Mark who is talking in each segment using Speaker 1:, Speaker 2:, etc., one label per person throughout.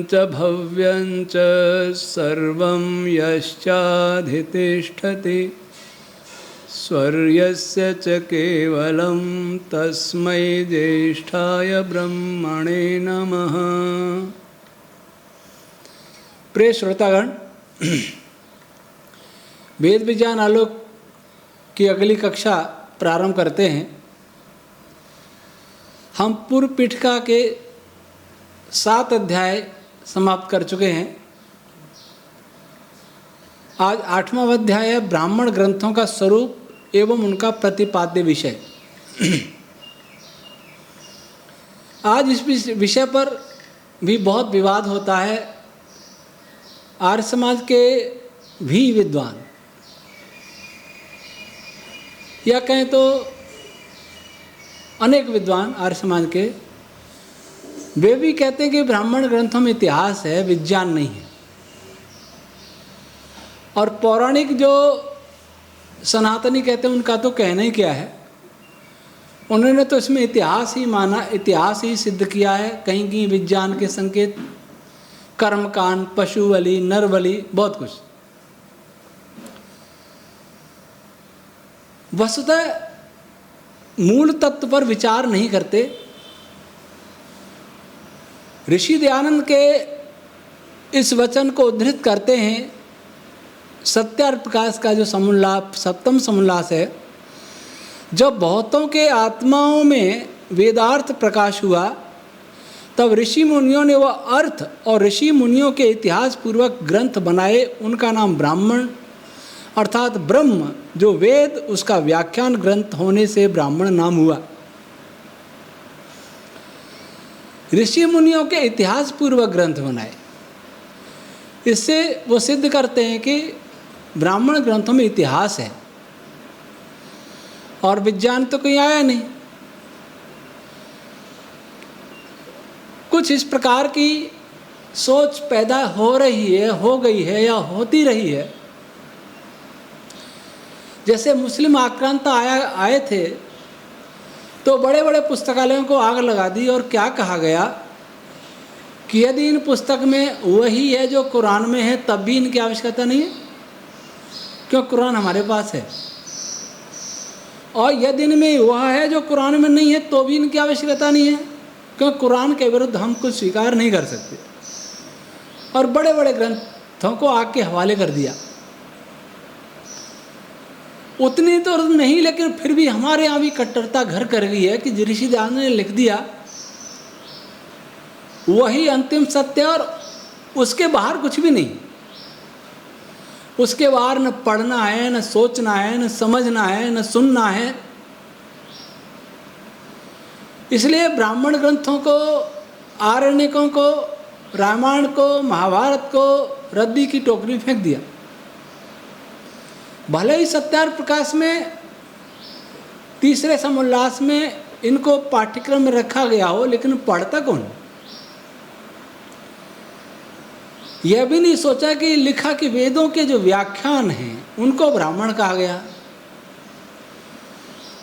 Speaker 1: च भव्यं च सर्वं यश्चाधितिष्ठति स्वर्यस्य च केवलं तस्मै ज्येष्ठाय ब्रह्मणे नमः। प्रिय श्रोतागण, वेद विज्ञान आलोक की अगली कक्षा प्रारंभ करते हैं। हम पूर्व पीठिका के 7 अध्याय समाप्त कर चुके हैं। आज 8वां अध्याय है ब्राह्मण ग्रंथों का स्वरूप एवं उनका प्रतिपाद्य विषय। आज इस विषय पर भी बहुत विवाद होता है। आर्य समाज के भी विद्वान, या कहें तो अनेक विद्वान आर्य समाज के, वे भी कहते हैं कि ब्राह्मण ग्रंथों में इतिहास है, विज्ञान नहीं है। और पौराणिक जो सनातनी कहते हैं उनका तो कहना ही क्या है। उन्होंने तो इसमें इतिहास ही माना, इतिहास ही सिद्ध किया है। कहीं कहीं विज्ञान के संकेत, कर्मकांड, पशु बलि, नर बलि, बहुत कुछ। वस्तुतः मूल तत्व पर विचार नहीं करते। ऋषि दयानंद के इस वचन को उद्धृत करते हैं। सत्यार्थ प्रकाश का जो समोल्लास, 7वां समोल्लास है, जब बहुतों के आत्माओं में वेदार्थ प्रकाश हुआ तब ऋषि मुनियों ने वह अर्थ और ऋषि मुनियों के इतिहास पूर्वक ग्रंथ बनाए। उनका नाम ब्राह्मण अर्थात ब्रह्म, जो वेद उसका व्याख्यान ग्रंथ होने से ब्राह्मण नाम हुआ। ऋषि मुनियों के इतिहास पूर्वक ग्रंथ बनाए, इससे वो सिद्ध करते हैं कि ब्राह्मण ग्रंथों में इतिहास है और विज्ञान तो कोई आया नहीं। कुछ इस प्रकार की सोच पैदा हो रही है, हो गई है या होती रही है। जैसे मुस्लिम आक्रांता आए थे तो बड़े बड़े पुस्तकालयों को आग लगा दी और क्या कहा गया कि यदि इन पुस्तक में वही है जो कुरान में है तब भी इनकी आवश्यकता नहीं है, क्यों कुरान हमारे पास है। और यदि इनमें वह है जो कुरान में नहीं है तो भी इनकी आवश्यकता नहीं है, क्यों कुरान के विरुद्ध हम कुछ स्वीकार नहीं कर सकते। और बड़े बड़े ग्रंथों को आग के हवाले कर दिया। उतनी तो नहीं, लेकिन फिर भी हमारे यहाँ भी कट्टरता घर कर गई है कि ऋषि दयानंद ने लिख दिया वही अंतिम सत्य और उसके बाहर कुछ भी नहीं। उसके बाहर न पढ़ना है, न सोचना है, न समझना है, न सुनना है। इसलिए ब्राह्मण ग्रंथों को, आरण्यकों को, रामायण को, महाभारत को रद्दी की टोकरी फेंक दिया। भले ही सत्यार्थ प्रकाश में 3रे समोल्लास में इनको पाठ्यक्रम में रखा गया हो, लेकिन पढ़ता कौन? यह भी नहीं सोचा कि लिखा कि वेदों के जो व्याख्यान हैं उनको ब्राह्मण कहा गया।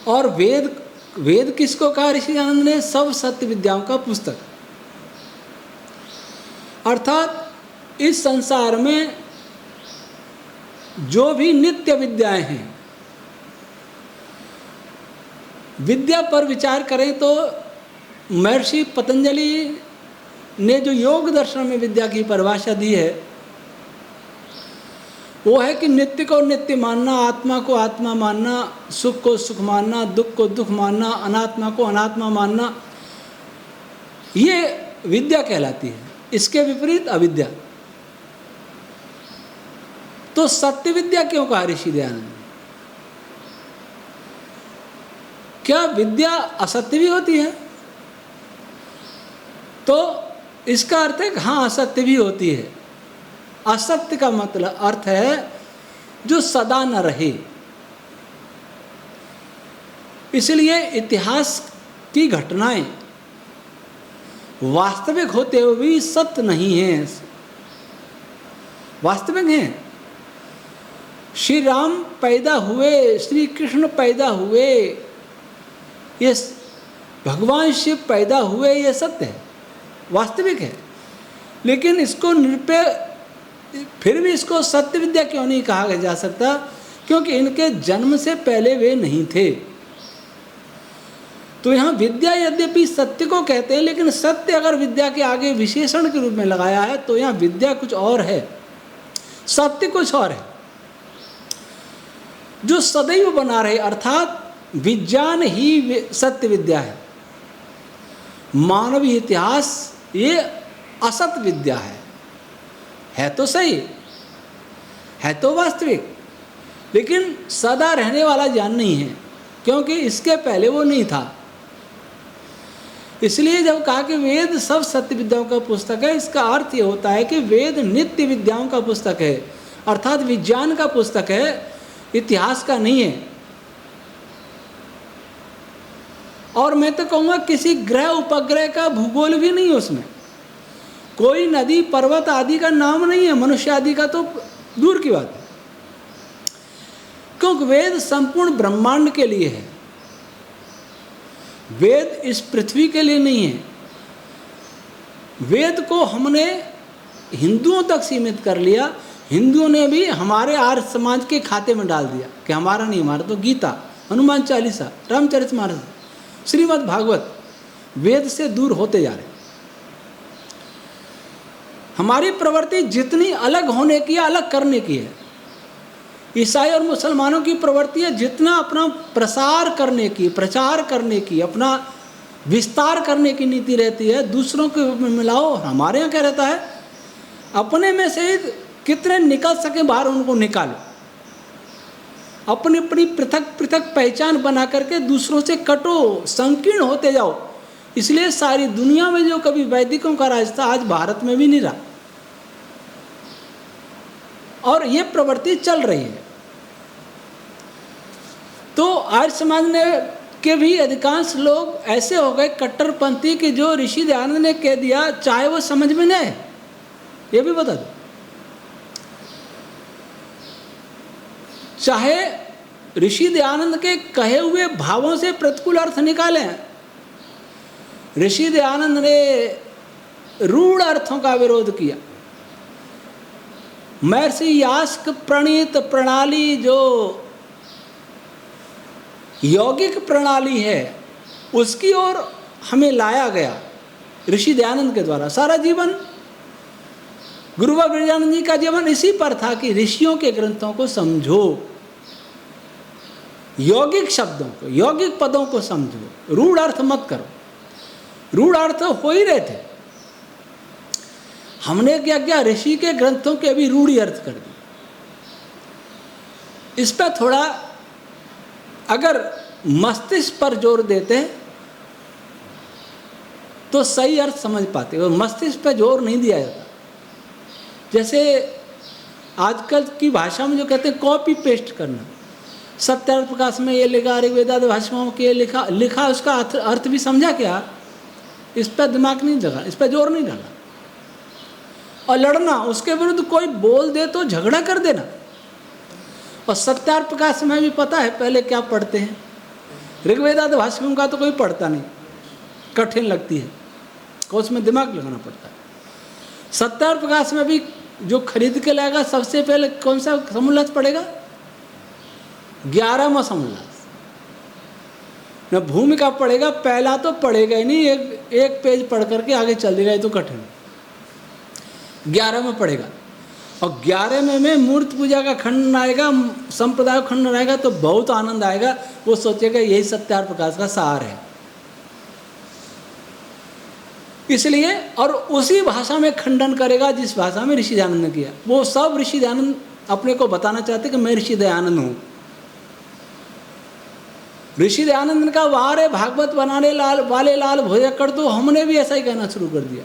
Speaker 1: और वेद किसको कहा ऋषि दयानंद ने? सब सत्य विद्याओं का पुस्तक। अर्थात इस संसार में जो भी नित्य विद्याएं हैं, विद्या पर विचार करें तो महर्षि पतंजलि ने जो योग दर्शन में विद्या की परिभाषा दी है वो है कि नित्य को नित्य मानना, आत्मा को आत्मा मानना, सुख को सुख मानना, दुख को दुख मानना, अनात्मा को अनात्मा मानना, ये विद्या कहलाती है। इसके विपरीत अविद्या। तो सत्य विद्या क्यों कहा ऋषि दयानंद? क्या विद्या असत्य भी होती है? तो इसका अर्थ है कि हाँ, असत्य भी होती है। असत्य का मतलब अर्थ है जो सदा न रहे। इसलिए इतिहास की घटनाएं वास्तविक होते हुए भी सत्य नहीं हैं, वास्तविक हैं। श्री राम पैदा हुए, श्री कृष्ण पैदा हुए, ये भगवान शिव पैदा हुए, ये सत्य है, वास्तविक है। लेकिन इसको फिर भी इसको सत्य विद्या क्यों नहीं कहा जा सकता? क्योंकि इनके जन्म से पहले वे नहीं थे। तो यहाँ विद्या यद्यपि सत्य को कहते हैं, लेकिन सत्य अगर विद्या के आगे विशेषण के रूप में लगाया है तो यहाँ विद्या कुछ और है, सत्य कुछ और है, जो सदैव बना रहे। अर्थात विज्ञान ही सत्य विद्या है। मानवीय इतिहास ये असत विद्या है तो सही, है तो वास्तविक, लेकिन सदा रहने वाला ज्ञान नहीं है, क्योंकि इसके पहले वो नहीं था। इसलिए जब कहा कि वेद सब सत्य विद्याओं का पुस्तक है, इसका अर्थ ये होता है कि वेद नित्य विद्याओं का पुस्तक है, अर्थात विज्ञान का पुस्तक है, इतिहास का नहीं है। और मैं तो कहूँगा किसी ग्रह उपग्रह का भूगोल भी नहीं है उसमें, कोई नदी पर्वत आदि का नाम नहीं है, मनुष्य आदि का तो दूर की बात है, क्योंकि वेद संपूर्ण ब्रह्मांड के लिए है। वेद इस पृथ्वी के लिए नहीं है। वेद को हमने हिंदुओं तक सीमित कर लिया, हिंदुओं ने भी हमारे आर्य समाज के खाते में डाल दिया कि हमारा नहीं, हमारा तो गीता, हनुमान चालीसा, रामचरितमानस, श्रीमद् भागवत वेद से दूर होते जा रहे। हमारी प्रवृत्ति जितनी अलग होने की है, अलग करने की है। ईसाई और मुसलमानों की प्रवृत्ति है जितना अपना प्रसार करने की, प्रचार करने की, अपना विस्तार करने की नीति रहती है, दूसरों को मिलाओ। हमारे यहाँ क्या रहता है, अपने में से कितने निकल सके बाहर उनको निकालो, अपनी अपनी पृथक पृथक पहचान बना करके दूसरों से कटो, संकीर्ण होते जाओ। इसलिए सारी दुनिया में जो कभी वैदिकों का राज था, आज भारत में भी नहीं रहा, और ये प्रवृत्ति चल रही है। तो आर्य समाज ने के भी अधिकांश लोग ऐसे हो गए कट्टरपंथी कि जो ऋषि दयानंद ने कह दिया चाहे वो समझ में न आए, ये भी बता दो, चाहे ऋषि दयानंद के कहे हुए भावों से प्रतिकूल अर्थ निकालें। ऋषि दयानंद ने रूढ़ अर्थों का विरोध किया। महर्षि यास्क प्रणीत प्रणाली जो यौगिक प्रणाली है, उसकी ओर हमें लाया गया ऋषि दयानंद के द्वारा। सारा जीवन गुरु बाबा ब्रजानंद जी का जीवन इसी पर था कि ऋषियों के ग्रंथों को समझो, यौगिक शब्दों को, यौगिक पदों को समझो, रूढ़ अर्थ मत करो। रूढ़ अर्थ हो ही रहे थे, हमने क्या किया, ऋषि के ग्रंथों के भी रूढ़ी अर्थ कर दिए। इस पर थोड़ा अगर मस्तिष्क पर जोर देते तो सही अर्थ समझ पाते, और मस्तिष्क पर जोर नहीं दिया जाता। जैसे आजकल की भाषा में जो कहते हैं कॉपी पेस्ट करना, सत्यार्थ प्रकाश में ये लिखा, ऋग्वेदादि भाषाओं के लिखा उसका अर्थ भी समझा क्या, इस पर दिमाग नहीं लगा, इस पर जोर नहीं डाला। और लड़ना, उसके विरुद्ध कोई बोल दे तो झगड़ा कर देना। और सत्यार्थ प्रकाश में भी पता है पहले क्या पढ़ते हैं, ऋग्वेदादि भाषाओं का तो कोई पढ़ता नहीं, कठिन लगती है, तो उसमें दिमाग लगाना पड़ता है। सत्यार्थ प्रकाश में भी जो खरीद के लाएगा सबसे पहले कौन सा समोल्लास पढ़ेगा, 11वां समोल्लास। न भूमिका पढ़ेगा, पहला तो पढ़ेगा ही नहीं, एक पेज पढ़ करके आगे चल देगा, ये तो कठिन। 11 में पढ़ेगा, और 11 में मूर्ति पूजा का खंडन आएगा, संप्रदाय खंडन आएगा, तो बहुत आनंद आएगा। वो सोचेगा यही सत्यार्थ प्रकाश का सार है। इसलिए और उसी भाषा में खंडन करेगा जिस भाषा में ऋषि दयानंद ने किया। वो सब ऋषि दयानंद अपने को बताना चाहते कि मैं ऋषि दयानंद हूँ। ऋषि दयानंद का वार है भागवत बनाने वाले लाल भोजक्कड़, तो हमने भी ऐसा ही कहना शुरू कर दिया।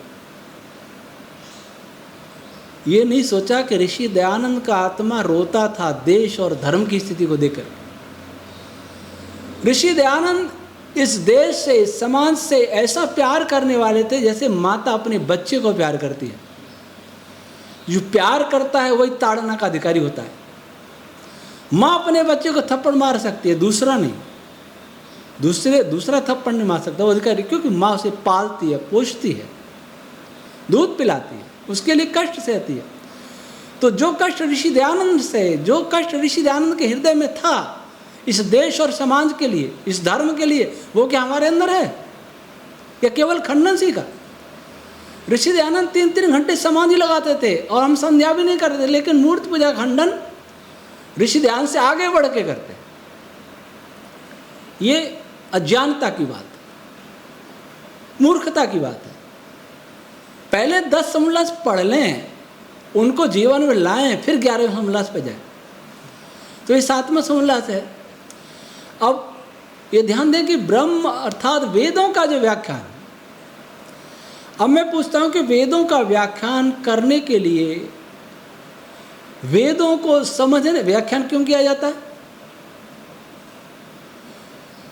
Speaker 1: ये नहीं सोचा कि ऋषि दयानंद का आत्मा रोता था देश और धर्म की स्थिति को देखकर। ऋषि दयानंद इस देश से, इस समाज से ऐसा प्यार करने वाले थे जैसे माता अपने बच्चे को प्यार करती है। जो प्यार करता है वही ताड़ना का अधिकारी होता है। माँ अपने बच्चे को थप्पड़ मार सकती है, दूसरा नहीं, दूसरा थप्पड़ नहीं मार सकता वो अधिकारी, क्योंकि माँ उसे पालती है, पोषती है, दूध पिलाती है, उसके लिए कष्ट सहती है। तो जो कष्ट ऋषि दयानंद से, जो कष्ट ऋषि दयानंद के हृदय में था इस देश और समाज के लिए, इस धर्म के लिए, वो क्या हमारे अंदर है या केवल खंडन सी का? ऋषि दयानंद 3-3 घंटे समाधि लगाते थे और हम संध्या भी नहीं करते, लेकिन मूर्ति पूजा खंडन ऋषि दयानंद से आगे बढ़ के करते। ये अज्ञानता की बात है, मूर्खता की बात है। पहले 10 समोल्लास पढ़ लें, उनको जीवन में लाएं, फिर 11वें समोल्लास पे जाएं। तो ये 7वां समोल्लास है। अब ये ध्यान दें कि ब्रह्म अर्थात वेदों का जो व्याख्यान, अब मैं पूछता हूं कि वेदों का व्याख्यान करने के लिए, वेदों को समझने व्याख्यान क्यों किया जाता है?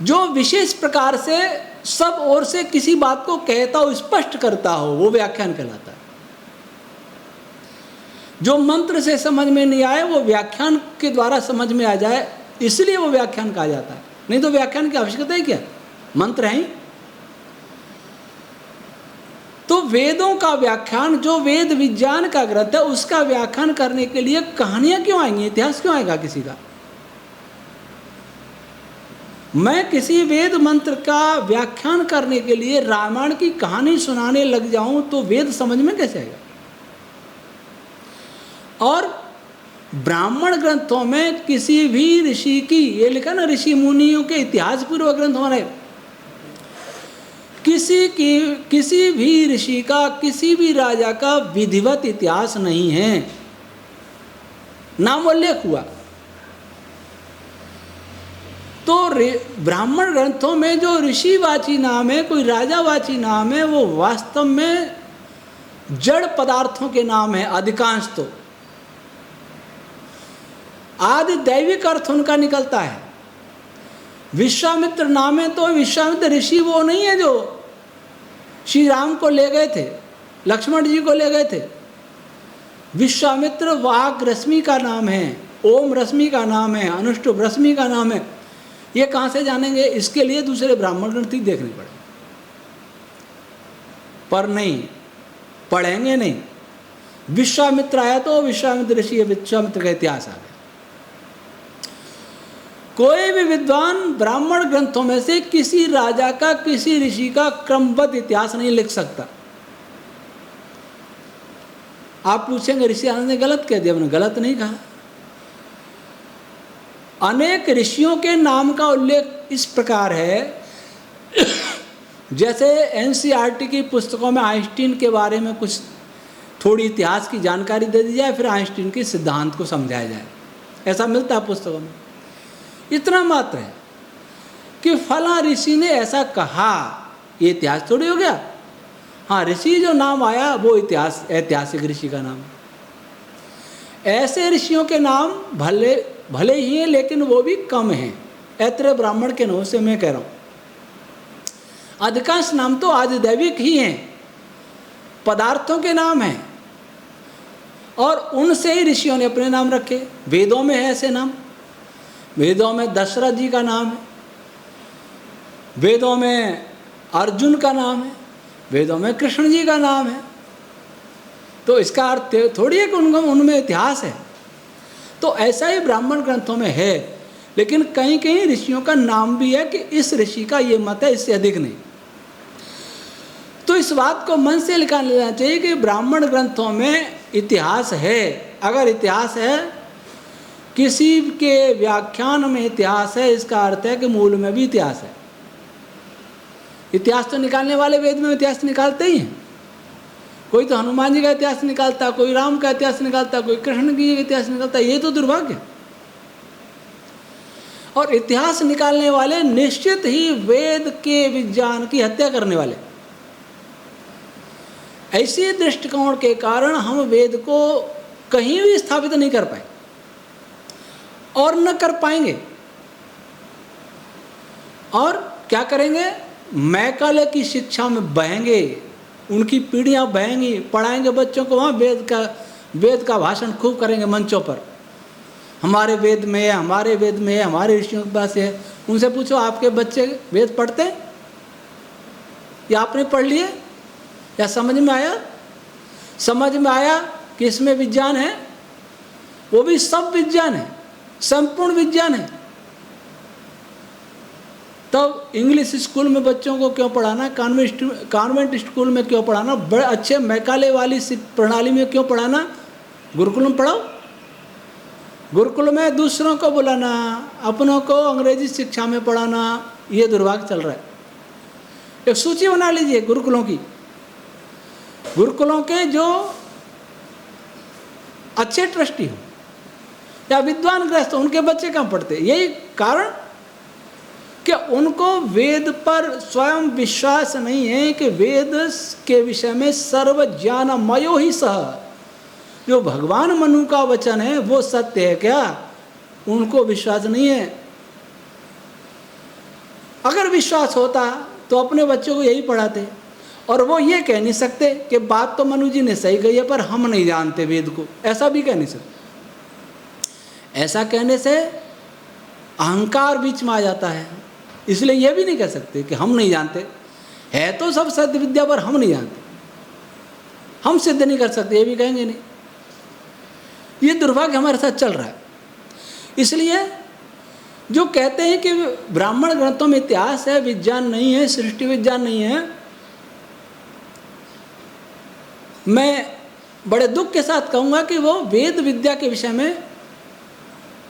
Speaker 1: जो विशेष प्रकार से सब ओर से किसी बात को कहता हो, स्पष्ट करता हो, वो व्याख्यान कहलाता है। जो मंत्र से समझ में नहीं आए वो व्याख्यान के द्वारा समझ में आ जाए, इसलिए वो व्याख्यान कहा जाता है। नहीं तो व्याख्यान की आवश्यकता है क्या? मंत्र है ही। तो वेदों का व्याख्यान, जो वेद विज्ञान का ग्रंथ है, उसका व्याख्यान करने के लिए कहानियां क्यों आएंगी, इतिहास क्यों आएगा किसी का? मैं किसी वेद मंत्र का व्याख्यान करने के लिए रामायण की कहानी सुनाने लग जाऊं तो वेद समझ में कैसे आएगा? और ब्राह्मण ग्रंथों में किसी भी ऋषि की, ये लिखा ना ऋषि मुनियों के इतिहास पूर्व ग्रंथ हमारे, किसी भी ऋषि का, किसी भी राजा का विधिवत इतिहास नहीं है, नाम उल्लेख हुआ। तो ब्राह्मण ग्रंथों में जो ऋषिवाची नाम है, कोई राजावाची नाम है, वो वास्तव में जड़ पदार्थों के नाम है अधिकांश। तो आदि दैविक अर्थ उनका निकलता है। विश्वामित्र नाम है तो विश्वामित्र ऋषि वो नहीं है जो श्री राम को ले गए थे, लक्ष्मण जी को ले गए थे। विश्वामित्र वाग रश्मि का नाम है, ओम रश्मि का नाम है, अनुष्टुप रश्मि का नाम है। ये कहाँ से जानेंगे? इसके लिए दूसरे ब्राह्मण ग्रंथ ही देखने पड़े, पर नहीं पढ़ेंगे नहीं। विश्वामित्र आया तो विश्वामित्र ऋषि, विश्वामित्र का इतिहास आ गया। कोई भी विद्वान ब्राह्मण ग्रंथों में से किसी राजा का, किसी ऋषि का क्रमबद्ध इतिहास नहीं लिख सकता। आप पूछेंगे ऋषि आनंद ने गलत कह दिया। मैंने गलत नहीं कहा। अनेक ऋषियों के नाम का उल्लेख इस प्रकार है, जैसे एनसीईआरटी की पुस्तकों में आइंस्टीन के बारे में कुछ थोड़ी इतिहास की जानकारी दे दी जाए, फिर आइंस्टीन के सिद्धांत को समझाया जाए, ऐसा मिलता है पुस्तकों में। इतना मात्र है कि फला ऋषि ने ऐसा कहा, ये इतिहास थोड़ी हो गया। हाँ, ऋषि जो नाम आया वो इतिहास, ऐतिहासिक ऋषि का नाम। ऐसे ऋषियों के नाम भले ही हैं, लेकिन वो भी कम हैं। ऐत्रेय ब्राह्मण के नाम से मैं कह रहा हूँ, अधिकांश नाम तो आदिदैविक ही हैं, पदार्थों के नाम हैं, और उनसे ही ऋषियों ने अपने नाम रखे। वेदों में है ऐसे नाम। वेदों में दशरथ जी का नाम है, वेदों में अर्जुन का नाम है, वेदों में कृष्ण जी का नाम है। तो इसका अर्थ थोड़ी है कि उनमें इतिहास है। तो ऐसा ही ब्राह्मण ग्रंथों में है, लेकिन कहीं कहीं ऋषियों का नाम भी है कि इस ऋषि का ये मत है, इससे अधिक नहीं। तो इस बात को मन से निकाल लेना चाहिए कि ब्राह्मण ग्रंथों में इतिहास है। अगर इतिहास है, किसी के व्याख्यान में इतिहास है, इसका अर्थ है कि मूल में भी इतिहास है। इतिहास तो निकालने वाले वेद में इतिहास निकालते ही हैं। कोई तो हनुमान जी का इतिहास निकालता, कोई राम का इतिहास निकालता, कोई कृष्ण जी का इतिहास निकालता। ये तो दुर्भाग्य। और इतिहास निकालने वाले निश्चित ही वेद के विज्ञान की हत्या करने वाले। ऐसे दृष्टिकोण के कारण हम वेद को कहीं भी स्थापित नहीं कर पाए और न कर पाएंगे। और क्या करेंगे? मैकाले की शिक्षा में बहेंगे, उनकी पीढ़ियां बहेंगी, पढ़ाएंगे बच्चों को। वहाँ वेद का भाषण खूब करेंगे मंचों पर। हमारे वेद में है, हमारे वेद में है, हमारे ऋषियों के पास है। उनसे पूछो, आपके बच्चे वेद पढ़ते या आपने पढ़ लिए या समझ में आया? समझ में आया कि इसमें विज्ञान है, वो भी सब विज्ञान है, संपूर्ण विज्ञान है। तब इंग्लिश स्कूल में बच्चों को क्यों पढ़ाना, कॉन्वेंट स्कूल में क्यों पढ़ाना, बड़े अच्छे मैकाले वाली प्रणाली में क्यों पढ़ाना, गुरुकुल में पढ़ाओ। गुरुकुल में दूसरों को बुलाना, अपनों को अंग्रेजी शिक्षा में पढ़ाना, ये दुर्भाग्य चल रहा है। एक सूची बना लीजिए गुरुकुलों की, गुरुकुलों के जो अच्छे ट्रस्टी हो या विद्वान गृहस्थ, उनके बच्चे कहाँ पढ़ते। यही कारण कि उनको वेद पर स्वयं विश्वास नहीं है कि वेद के विषय में सर्व ज्ञानमयो ही सह, जो भगवान मनु का वचन है वो सत्य है क्या, उनको विश्वास नहीं है। अगर विश्वास होता तो अपने बच्चों को यही पढ़ाते, और वो ये कह नहीं सकते कि बात तो मनु जी ने सही कही है पर हम नहीं जानते वेद को, ऐसा भी कह नहीं सकते। ऐसा कहने से अहंकार बीच में आ जाता है, इसलिए ये भी नहीं कह सकते कि हम नहीं जानते, है तो सब सत्य विद्या पर हम नहीं जानते, हम सिद्ध नहीं कर सकते, ये भी कहेंगे नहीं। ये दुर्भाग्य हमारे साथ चल रहा है। इसलिए जो कहते हैं कि ब्राह्मण ग्रंथों में इतिहास है, विज्ञान नहीं है, सृष्टि विज्ञान नहीं है, मैं बड़े दुख के साथ कहूँगा कि वो वेद विद्या के विषय में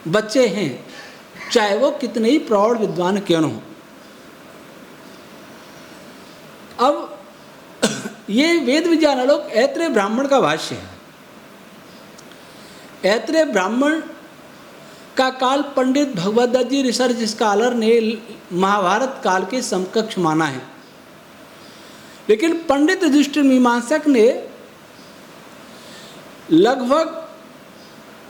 Speaker 1: बच्चे हैं, चाहे वो कितने ही प्रौढ़ विद्वान क्यों न हो। अब ये वेद विज्ञान आलोक ऐत्रेय ब्राह्मण का भाष्य है। ऐत्रेय ब्राह्मण का काल पंडित भगवदत्त जी रिसर्च स्कॉलर ने महाभारत काल के समकक्ष माना है, लेकिन पंडित युधिष्ठिर मीमांसक ने लगभग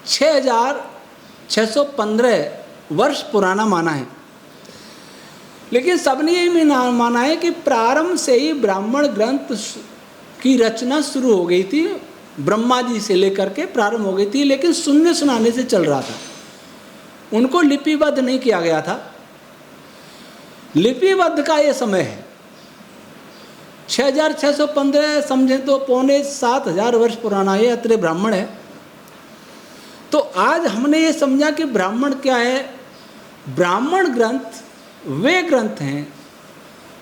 Speaker 1: 6615 वर्ष पुराना माना है। लेकिन सबने यही माना है कि प्रारंभ से ही ब्राह्मण ग्रंथ की रचना शुरू हो गई थी, ब्रह्मा जी से लेकर के प्रारंभ हो गई थी, लेकिन सुनने सुनाने से चल रहा था, उनको लिपिबद्ध नहीं किया गया था। लिपिबद्ध का ये समय है 6615, समझें तो 6,500 वर्ष पुराना ये ऐत्रेय ब्राह्मण है। तो आज हमने ये समझा कि ब्राह्मण क्या है। ब्राह्मण ग्रंथ वे ग्रंथ हैं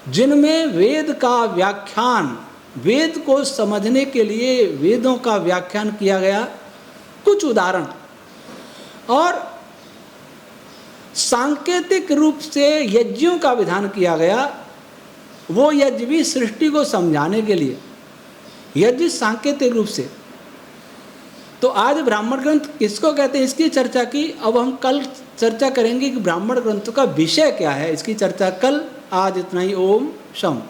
Speaker 1: जिनमें वेद का व्याख्यान, वेद को समझने के लिए वेदों का व्याख्यान किया गया, कुछ उदाहरण, और सांकेतिक रूप से यज्ञों का विधान किया गया। वो यज्ञ भी सृष्टि को समझाने के लिए, यज्ञ सांकेतिक रूप से। तो आज ब्राह्मण ग्रंथ किसको कहते हैं, इसकी चर्चा की। अब हम कल चर्चा करेंगे कि ब्राह्मण ग्रंथों का विषय क्या है, इसकी चर्चा कल। आज इतना ही। ओम शम।